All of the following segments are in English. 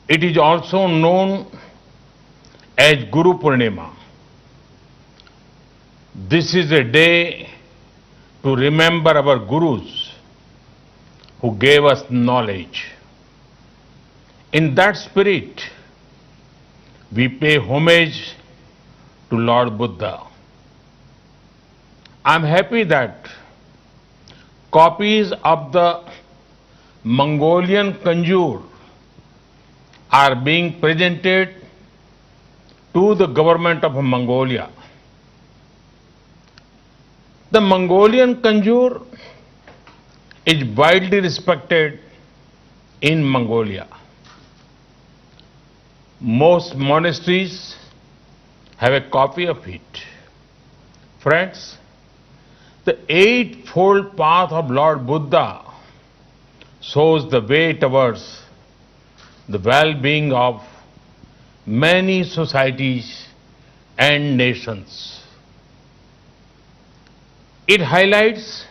It is also known as Guru Purnima. This is a day to remember our Gurus who gave us knowledge. In that spirit, we pay homage to Lord Buddha. I am happy that copies of the Mongolian Kanjur are being presented to the government of Mongolia. The Mongolian Kanjur is widely respected in Mongolia. Most monasteries have a copy of it. Friends, the eightfold path of Lord Buddha shows the way towards the well-being of many societies and nations. It highlights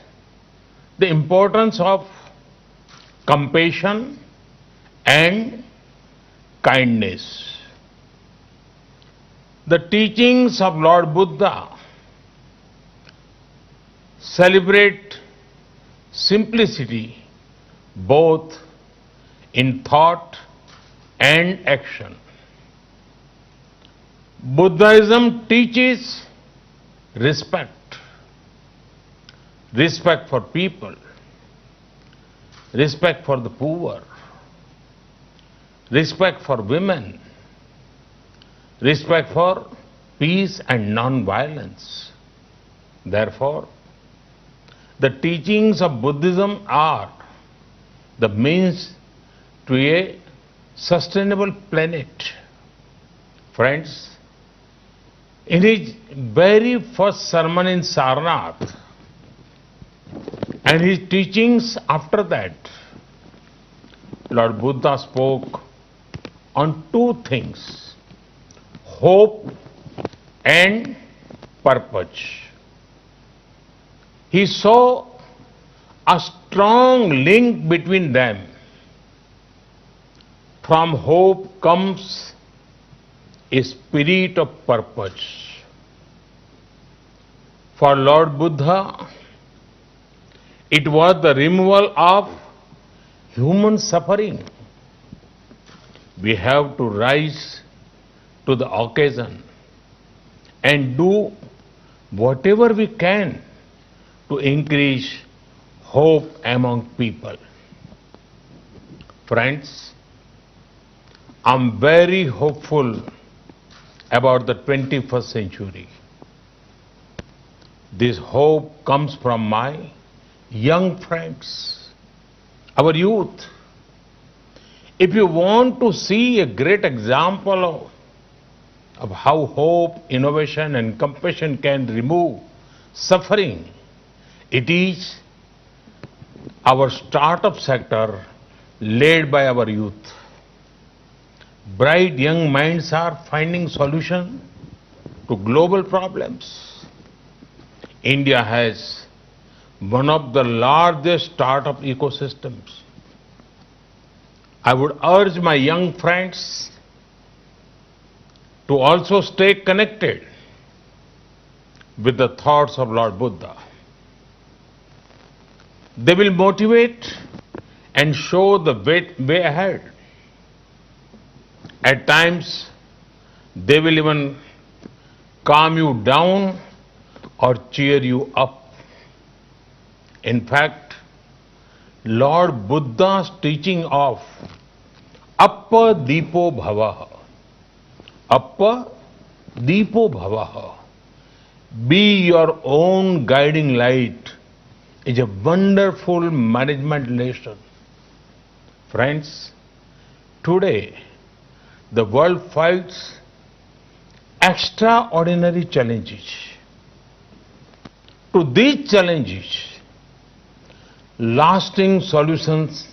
the importance of compassion and kindness. The teachings of Lord Buddha celebrate simplicity both in thought and action. Buddhism teaches respect, respect for people, respect for the poor, respect for women, respect for peace and non-violence. Therefore, the teachings of Buddhism are the means to a sustainable planet. Friends, in his very first sermon in Sarnath and his teachings after that, Lord Buddha spoke on two things: hope and purpose. He saw a strong link between them. From hope comes a spirit of purpose. For Lord Buddha, it was the removal of human suffering. We have to rise to the occasion and do whatever we can to increase hope among people. Friends, I'm very hopeful about the 21st century. This hope comes from my young friends, our youth. If you want to see a great example of how hope, innovation and compassion can remove suffering, it is our startup sector led by our youth. Bright young minds are finding solutions to global problems. India has one of the largest startup ecosystems. I would urge my young friends to also stay connected with the thoughts of Lord Buddha. They will motivate and show the way ahead. At times, they will even calm you down or cheer you up. In fact, Lord Buddha's teaching of Appa Deepo Bhavaha, Appa Deepo Bhavaha, be your own guiding light, is a wonderful management lesson. Friends, today the world fights extraordinary challenges. To these challenges, lasting solutions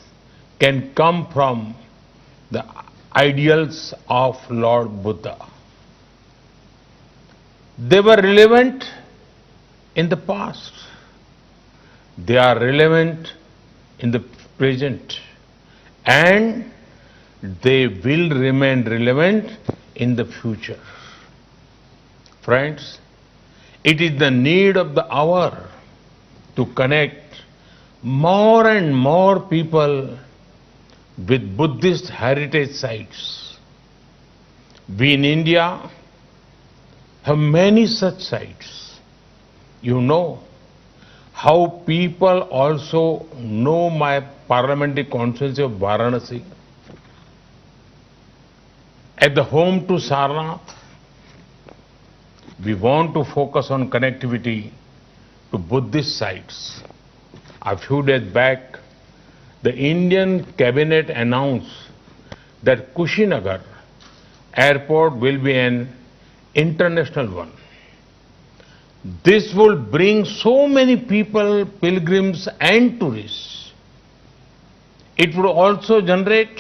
can come from the ideals of Lord Buddha. They were relevant in the past. They are relevant in the present. And they will remain relevant in the future. Friends, it is the need of the hour to connect more and more people with Buddhist heritage sites. We in India have many such sites. You know how people also know my parliamentary constituency of Varanasi. At the home to Sarnath, we want to focus on connectivity to Buddhist sites. A few days back, the Indian cabinet announced that Kushinagar airport will be an international one. This will bring so many people, pilgrims and tourists. It would also generate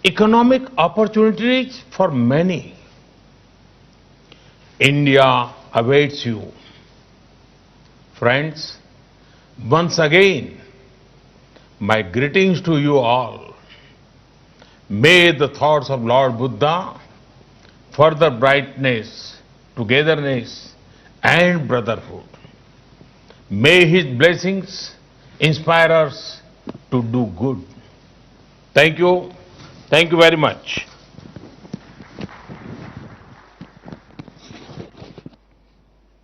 economic opportunities for many. India awaits you. Friends, once again, my greetings to you all. May the thoughts of Lord Buddha further brightness, togetherness and brotherhood. May his blessings inspire us to do good. Thank you. Thank you very much.